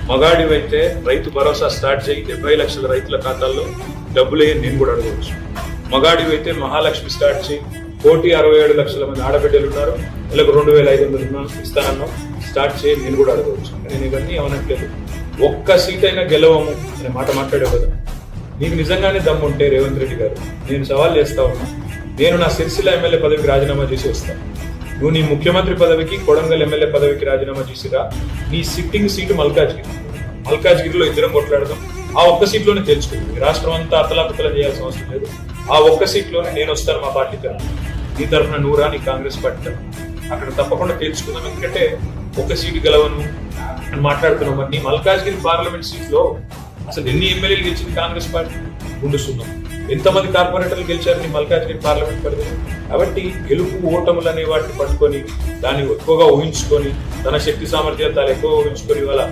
మగాడివైతే Rythu Bharosa start చేయి, 70 లక్షల రైతుల ఖాతాల్లో డబ్బులే నేను కూడా అడగవచ్చు. మగాడివైతే మహాలక్ష్మి స్టార్ట్ చేయి, 1,67,00,000 మంది ఆడబిడ్డలు ఉన్నారు, వీళ్ళకి 2,500 ఇస్తానన్నాం, స్టార్ట్ చేయి, నేను కూడా అడగవచ్చు. నేను ఇవన్నీ అవనట్లేదు. ఒక్క సీట్ అయినా గెలవము అనే మాట మాట్లాడే కదా. నీకు నిజంగానే దమ్ముంటే రేవంత్ రెడ్డి గారు, నేను సవాల్ చేస్తా ఉన్నా, నేను నా సిరిసిల్ల ఎమ్మెల్యే పదవికి రాజీనామా చేసి వస్తాను. నువ్వు నీ ముఖ్యమంత్రి పదవికి, కొడంగల్ ఎమ్మెల్యే పదవికి రాజీనామా చేసిరా. నీ సిట్టింగ్ సీటు మల్కాజ్గిరిలో ఇద్దరం కొట్లాడదాం. ఆ ఒక్క సీట్లోనే తెలుసుకుంది. రాష్ట్రం అంతా అతలాకుతల చేయాల్సిన అవసరం లేదు. ఆ ఒక్క సీట్లోనే నేను వస్తాను మా పార్టీ తరఫున, నీ తరఫున నువ్వురా, నీ కాంగ్రెస్ పార్టీ తరఫున. అక్కడ తప్పకుండా తెలుసుకుందాం. ఎందుకంటే ఒక్క సీటు గెలవను అని మాట్లాడుతున్నాం. మరి నీ మల్కాజ్గిరి పార్లమెంట్ సీట్ లో అసలు ఎన్ని ఎమ్మెల్యేలు గెలిచింది కాంగ్రెస్ పార్టీ? గుండుస్తున్నాం. ఎంతమంది కార్పొరేటర్లు గెలిచారు నీ మల్కాజ్గిరి పార్లమెంట్ పరిధిలో? కాబట్టి గెలుపు ఓటములు అనే వాటిని పట్టుకొని, దాన్ని ఎక్కువగా ఊహించుకొని, తన శక్తి సామర్థ్యాలు ఎక్కువ ఊహించుకొని ఇవాళ